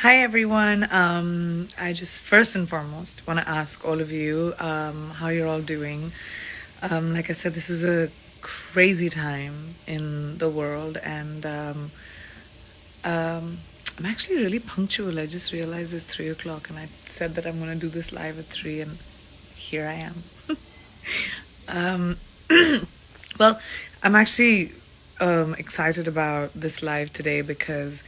Hi everyone. I just first and foremost want to ask all of you how you're all doing. Like I said, this is a crazy time in the world, and I'm actually really punctual. I just realized it's 3 o'clock, and I said that I'm going to do this live at 3, and here I am. Well, I'm actually excited about this live today because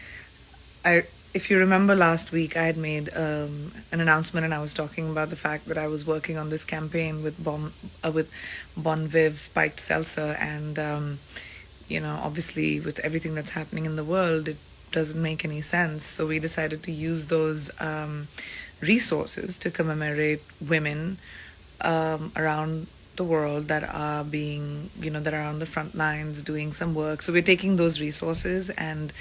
I, if you remember last week, I had made an announcement, and I was talking about the fact that I was working on this campaign with Bon Viv Spiked Seltzer, and obviously with everything that's happening in the world, it doesn't make any sense. So we decided to use those resources to commemorate women around the world that are that are on the front lines doing some work. So we're taking those resources and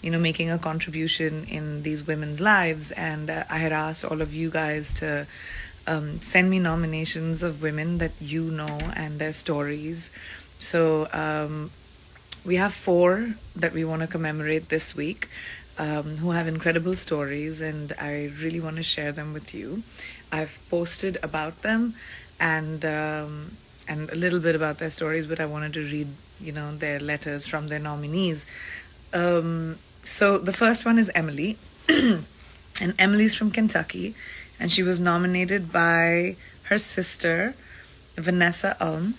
making a contribution in these women's lives. And I had asked all of you guys to send me nominations of women that you know and their stories. So we have 4 that we want to commemorate this week, who have incredible stories, and I really want to share them with you. I've posted about them and a little bit about their stories, but I wanted to read their letters from their nominees. So the first one is Emily, and Emily's from Kentucky, and she was nominated by her sister, Vanessa Ulm.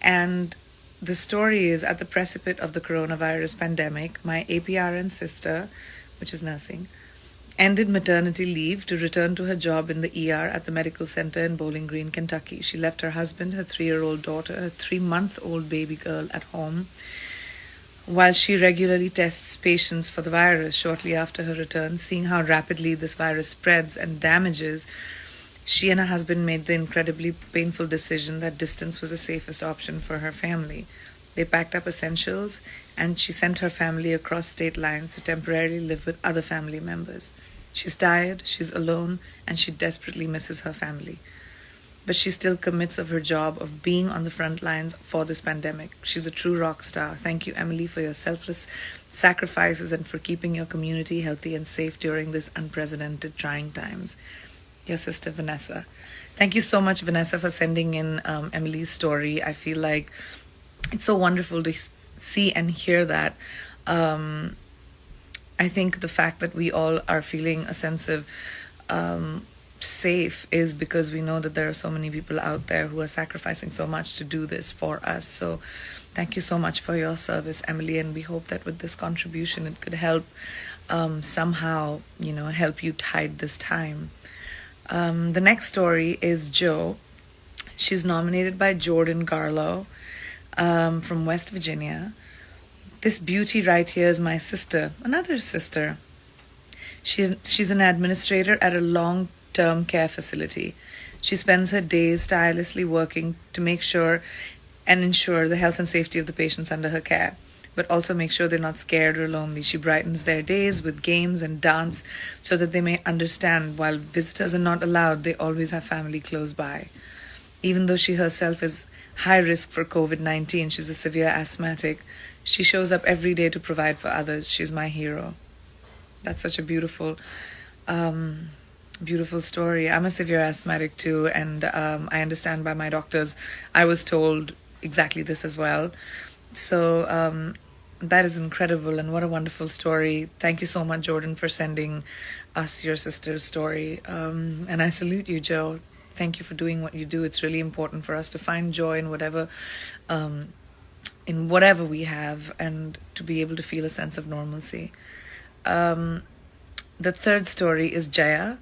And the story is, at the precipice of the coronavirus pandemic, my APRN sister, which is nursing, ended maternity leave to return to her job in the ER at the medical center in Bowling Green, Kentucky. She left her husband, her 3-year-old daughter, her 3-month-old baby girl at home, while she regularly tests patients for the virus. Shortly after her return, seeing how rapidly this virus spreads and damages, she and her husband made the incredibly painful decision that distance was the safest option for her family. They packed up essentials, and she sent her family across state lines to temporarily live with other family members. She's tired, she's alone, and she desperately misses her family. But she still commits of her job of being on the front lines for this pandemic. She's a true rock star. Thank you, Emily, for your selfless sacrifices and for keeping your community healthy and safe during this unprecedented trying times. Your sister, Vanessa. Thank you so much, Vanessa, for sending in Emily's story. I feel like it's so wonderful to see and hear that. I think the fact that we all are feeling a sense of safe is because we know that there are so many people out there who are sacrificing so much to do this for us. So thank you so much for your service, Emily, and we hope that with this contribution it could help somehow help you tide this time. The next story is Jo. She's nominated by Jordan Garlow from West Virginia. This beauty right here is my sister, another sister. She's an administrator at a long-term care facility. She spends her days tirelessly working to make sure and ensure the health and safety of the patients under her care, but also make sure they're not scared or lonely. She brightens their days with games and dance so that they may understand while visitors are not allowed, they always have family close by. Even though she herself is high risk for COVID-19, she's a severe asthmatic, she shows up every day to provide for others. She's my hero. That's such a beautiful story. I'm a severe asthmatic too, and I understand by my doctors. I was told exactly this as well. So that is incredible, and what a wonderful story. Thank you so much, Jordan, for sending us your sister's story. And I salute you, Jo. Thank you for doing what you do. It's really important for us to find joy in whatever we have, and to be able to feel a sense of normalcy. The third story is Jaya,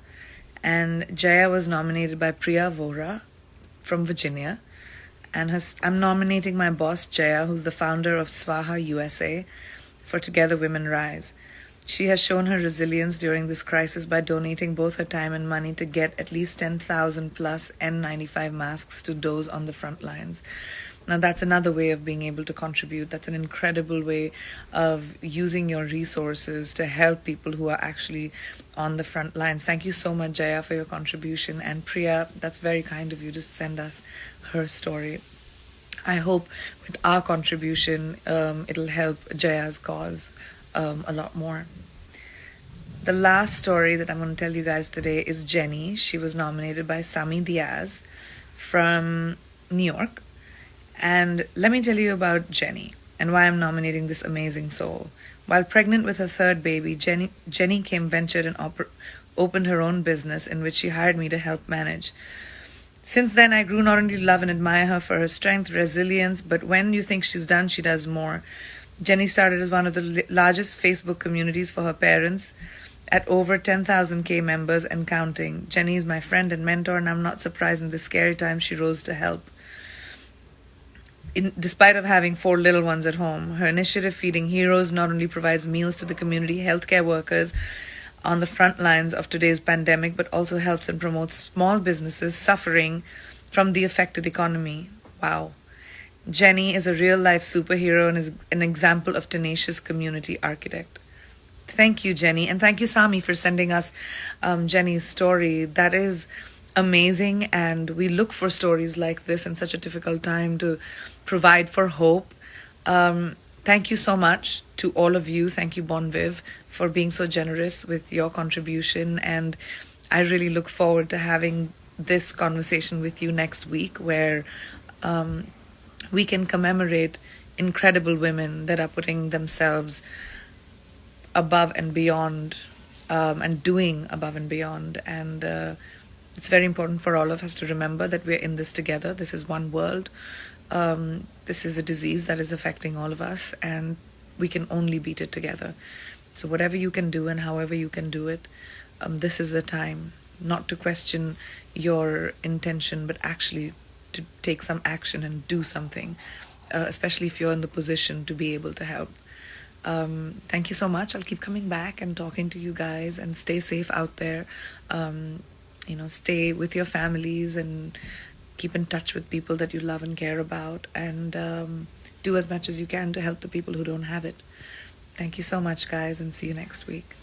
and Jaya was nominated by Priya Vora from Virginia. And I'm nominating my boss, Jaya, who's the founder of Swaha USA, for Together Women Rise. She has shown her resilience during this crisis by donating both her time and money to get at least 10,000 plus N95 masks to those on the front lines. Now, that's another way of being able to contribute. That's an incredible way of using your resources to help people who are actually on the front lines. Thank you so much, Jaya, for your contribution. And Priya, that's very kind of you to send us her story. I hope with our contribution, it'll help Jaya's cause a lot more. The last story that I'm going to tell you guys today is Jenny. She was nominated by Sami Diaz from New York. And let me tell you about Jenny and why I'm nominating this amazing soul. While pregnant with her third baby, Jenny came ventured and opened her own business in which she hired me to help manage. Since then, I grew not only to love and admire her for her strength, resilience, but when you think she's done, she does more. Jenny started as one of the largest Facebook communities for her parents at over 10,000 members and counting. Jenny is my friend and mentor, and I'm not surprised in this scary time she rose to help. Despite of having 4 little ones at home, her initiative Feeding Heroes not only provides meals to the community healthcare workers on the front lines of today's pandemic, but also helps and promotes small businesses suffering from the affected economy. Wow. Jenny is a real-life superhero and is an example of tenacious community architect. Thank you, Jenny. And thank you, Sami, for sending us Jenny's story. That is amazing. And we look for stories like this in such a difficult time to provide for hope. Thank you so much to all of you. Thank you, Bon Viv, for being so generous with your contribution. And I really look forward to having this conversation with you next week, where we can commemorate incredible women that are putting themselves above and beyond, and doing above and beyond. And it's very important for all of us to remember that we're in this together. This is one world. This is a disease that is affecting all of us, and we can only beat it together. So whatever you can do and however you can do it, this is the time not to question your intention, but actually to take some action and do something, especially if you're in the position to be able to help. Thank you so much. I'll keep coming back and talking to you guys, and stay safe out there. Stay with your families and keep in touch with people that you love and care about, and do as much as you can to help the people who don't have it. Thank you so much, guys, and see you next week.